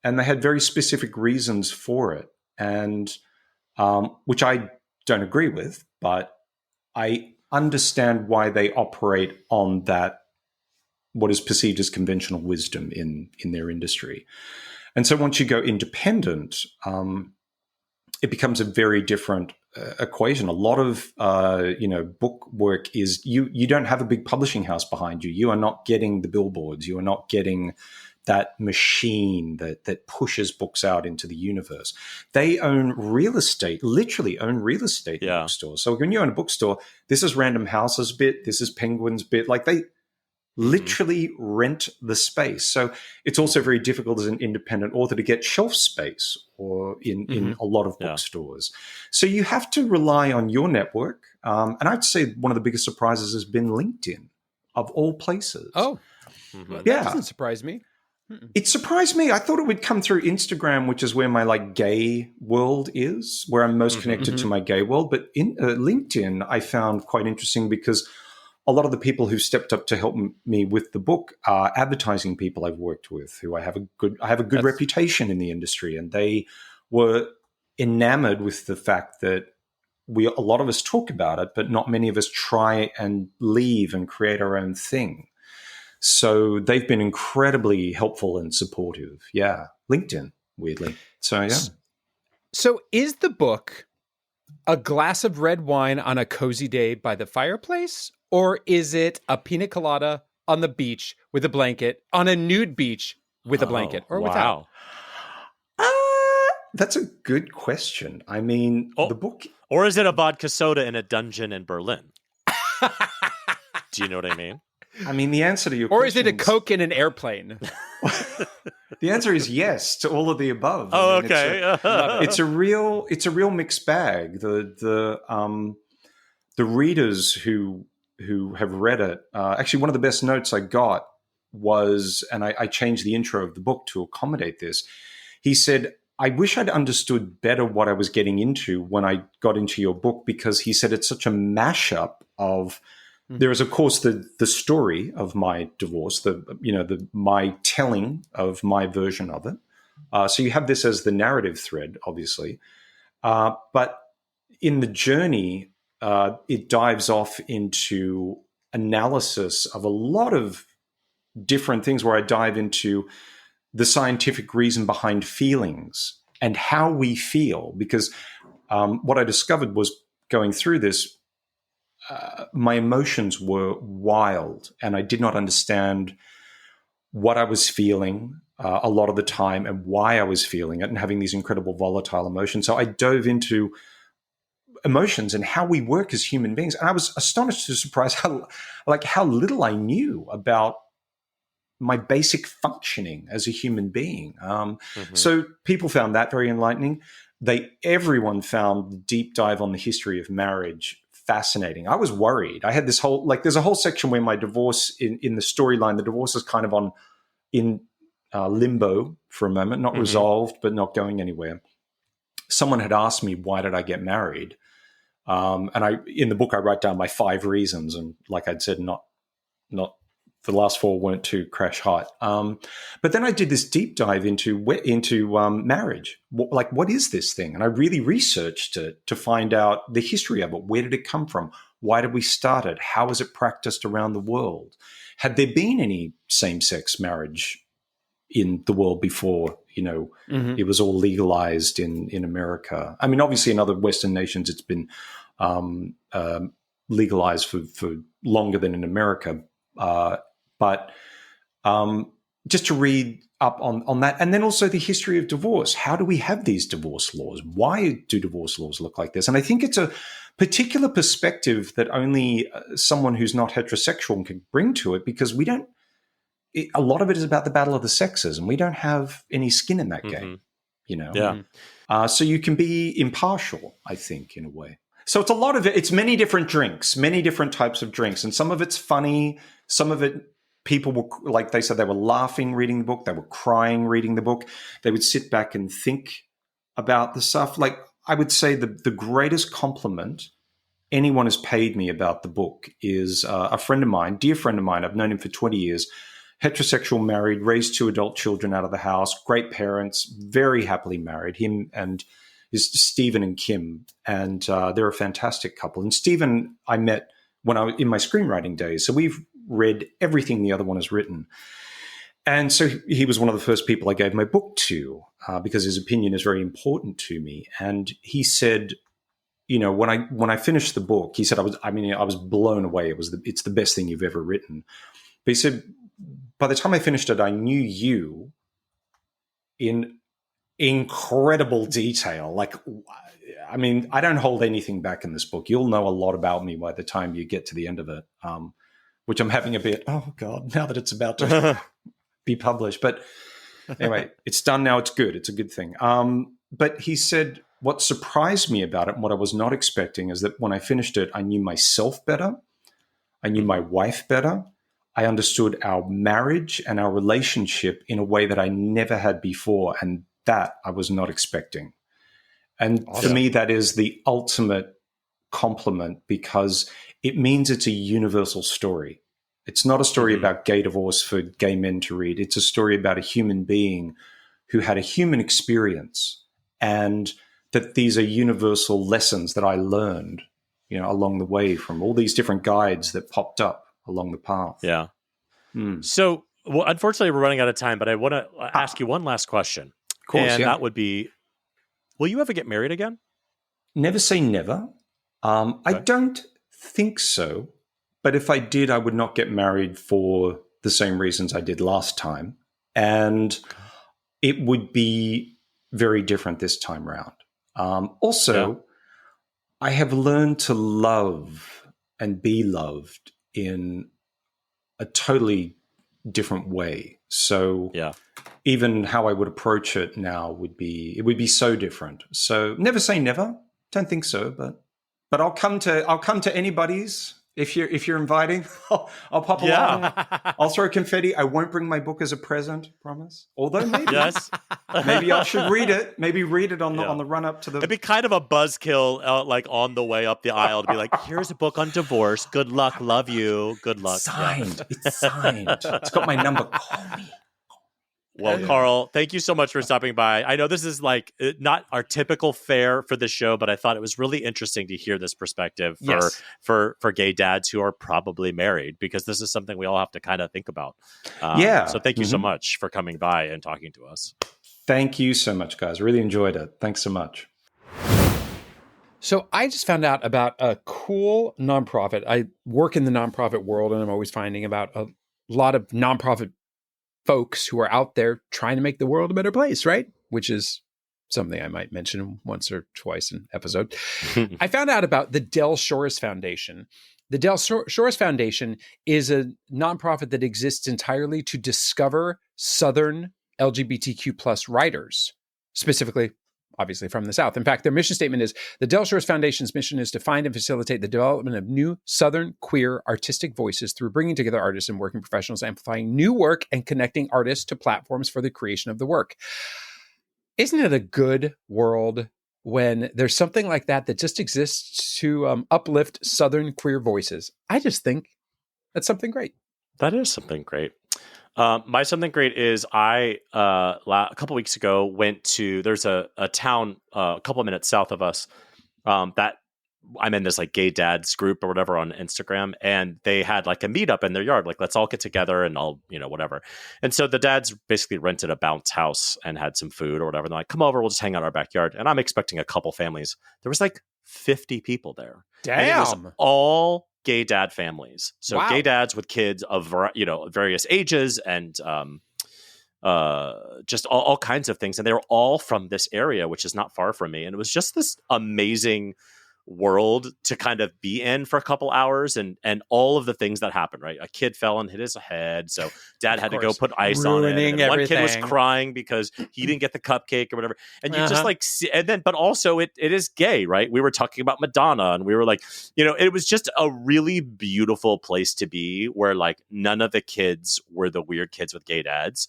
and they had very specific reasons for it, and which I don't agree with, but I understand why they operate on that, what is perceived as conventional wisdom in their industry. And so once you go independent, it becomes a very different equation. A lot of, book work is you don't have a big publishing house behind you. You are not getting the billboards. You are not getting that machine that pushes books out into the universe. They own real estate, literally own real estate in bookstores. So when you own a bookstore, this is Random House's bit, this is Penguin's bit. Like they literally rent the space. So it's also very difficult as an independent author to get shelf space or in a lot of bookstores. So you have to rely on your network. And I'd say one of the biggest surprises has been LinkedIn, of all places. Oh, that doesn't surprise me. It surprised me. I thought it would come through Instagram, which is where my gay world is, where I'm most connected to my gay world. But in LinkedIn, I found quite interesting because a lot of the people who stepped up to help me with the book are advertising people I've worked with, who I have a good reputation in the industry, and they were enamored with the fact that a lot of us talk about it, but not many of us try and leave and create our own thing. So they've been incredibly helpful and supportive. Yeah. LinkedIn, weirdly. So, yeah. So is the book a glass of red wine on a cozy day by the fireplace? Or is it a pina colada on the beach with a blanket, on a nude beach with a blanket, or without? That's a good question. I mean, the book... Or is it a vodka soda in a dungeon in Berlin? Do you know what I mean? I mean, the answer to your question... Or is it a Coke in an airplane? The answer is yes to all of the above. Oh, okay. It's a real mixed bag. The readers who have read it, actually one of the best notes I got was, and I changed the intro of the book to accommodate this. He said, I wish I'd understood better what I was getting into when I got into your book, because he said it's such a mashup of... There is, of course, the story of my divorce, my telling of my version of it. So you have this as the narrative thread, obviously. But in the journey, it dives off into analysis of a lot of different things, where I dive into the scientific reason behind feelings and how we feel. Because what I discovered was going through this, my emotions were wild, and I did not understand what I was feeling a lot of the time and why I was feeling it, and having these incredible volatile emotions. So I dove into emotions and how we work as human beings, and I was astonished to surprise how little I knew about my basic functioning as a human being. So people found that very enlightening. Everyone found the deep dive on the history of marriage fascinating. I was worried. I had this whole, there's a whole section where my divorce in the storyline, the divorce is kind of in limbo for a moment, not resolved, but not going anywhere. Someone had asked me, why did I get married? And in the book, I write down my 5 reasons. And like I'd said, not the last 4 weren't too crash hot. But then I did this deep dive into marriage. What is this thing? And I really researched it to find out the history of it. Where did it come from? Why did we start it? How is it practiced around the world? Had there been any same-sex marriage in the world before, it was all legalized in America? I mean, obviously in other Western nations, it's been legalized for longer than in America. But just to read up on that. And then also the history of divorce. How do we have these divorce laws? Why do divorce laws look like this? And I think it's a particular perspective that only someone who's not heterosexual can bring to it, because a lot of it is about the battle of the sexes, and we don't have any skin in that game, Yeah. So you can be impartial, I think, in a way. So it's a lot of it. It's many different drinks, many different types of drinks. And some of it's funny. Some of it, people were, like they said, they were laughing reading the book. They were crying reading the book. They would sit back and think about the stuff. Like, I would say the greatest compliment anyone has paid me about the book is a friend of mine, dear friend of mine. I've known him for 20 years, heterosexual, married, raised 2 adult children out of the house, great parents, very happily married. Him and is Stephen and Kim, and they're a fantastic couple. And Stephen I met when I was in my screenwriting days, so we've read everything the other one has written. And so he was one of the first people I gave my book to because his opinion is very important to me. And he said, when I finished the book, he said I was blown away. It's the best thing you've ever written. But he said, by the time I finished it, I knew you in incredible detail. I don't hold anything back in this book. You'll know a lot about me by the time you get to the end of it, which I'm having a bit, oh God, now that it's about to be published. But anyway, it's done now. It's good. It's a good thing. But he said, what surprised me about it and what I was not expecting is that when I finished it, I knew myself better. I knew my wife better. I understood our marriage and our relationship in a way that I never had before. And that I was not expecting. And for me, that is the ultimate compliment, because it means it's a universal story. It's not a story about gay divorce for gay men to read. It's a story about a human being who had a human experience, and that these are universal lessons that I learned, along the way from all these different guides that popped up along the path. Yeah. So, unfortunately, we're running out of time, but I want to ask you one last question. Of course, and that would be, will you ever get married again? Never say never. Okay. I don't think so. But if I did, I would not get married for the same reasons I did last time. And it would be very different this time around. I have learned to love and be loved in a totally different way. So even how I would approach it now would be so different. So never say never. Don't think so, but I'll come to anybody's. If you're inviting, I'll pop along. I'll throw confetti. I won't bring my book as a present, promise. Although maybe I should read it. Maybe read it on the run up to the. It'd be kind of a buzzkill, on the way up the aisle to be like, "Here's a book on divorce. Good luck. Love you. Good luck." Signed. Yeah. It's signed. It's got my number. Call me. Well, Karl, thank you so much for stopping by. I know this is not our typical fare for the show, but I thought it was really interesting to hear this perspective for gay dads who are probably married, because this is something we all have to kind of think about. So thank you so much for coming by and talking to us. Thank you so much, guys. Really enjoyed it. Thanks so much. So I just found out about a cool nonprofit. I work in the nonprofit world, and I'm always finding about a lot of nonprofit folks who are out there trying to make the world a better place, right? Which is something I might mention once or twice an episode. I found out about the Del Shores Foundation. The Del Shores Foundation is a nonprofit that exists entirely to discover Southern LGBTQ plus writers, specifically, obviously, from the South. In fact, their mission statement is, the Del Shores Foundation's mission is to find and facilitate the development of new Southern queer artistic voices through bringing together artists and working professionals, amplifying new work, and connecting artists to platforms for the creation of the work. Isn't it a good world when there's something like that that just exists to uplift Southern queer voices? I just think that's something great. That is something great. My something great is I, a couple weeks ago, went to, there's a town a couple of minutes south of us that I'm in this like gay dads group or whatever on Instagram, and they had like a meetup in their yard. Like, let's all get together and I'll, whatever. And so the dads basically rented a bounce house and had some food or whatever. And they're like, come over, we'll just hang out in our backyard. And I'm expecting a couple families. There was like 50 people there. Damn. And it was all gay dad families. So Wow. Gay dads with kids of, various ages and, just all kinds of things. And they were all from this area, which is not far from me. And it was just this amazing world to kind of be in for a couple hours, and all of the things that happened, right? A kid fell and hit his head, so dad had to go put ice on it, and one kid was crying because he didn't get the cupcake or whatever, and you just like see, and then but also it is gay, right? We were talking about Madonna, and we were like, it was just a really beautiful place to be, where like none of the kids were the weird kids with gay dads.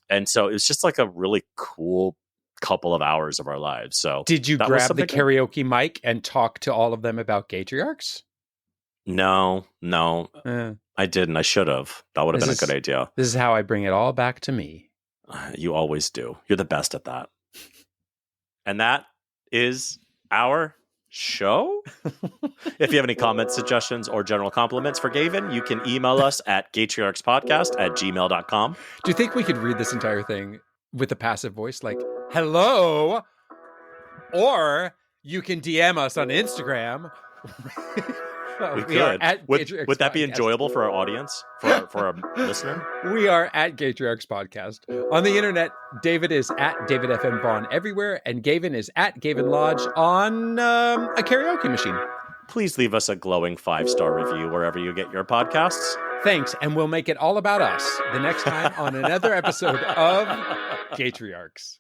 And so it was just like a really cool couple of hours of our lives. So did you grab the karaoke mic and talk to all of them about Gaytriarchs? No, I didn't. I should have. That would have been a good idea. This is how I bring it all back to me. You always do. You're the best at that. And that is our show. If you have any comments, suggestions, or general compliments for Gavin, you can email us at GaytriarchsPodcast@gmail.com. Do you think we could read this entire thing with a passive voice, like, hello? Or you can DM us on Instagram. We could. Would that be enjoyable for our audience, for our listener? We are at Gaytriarchs Podcast. On the internet, David is at David FM Vaughn everywhere, and Gavin is at Gavin Lodge on a karaoke machine. Please leave us a glowing 5-star review wherever you get your podcasts. Thanks, and we'll make it all about us the next time on another episode of Gaytriarchs.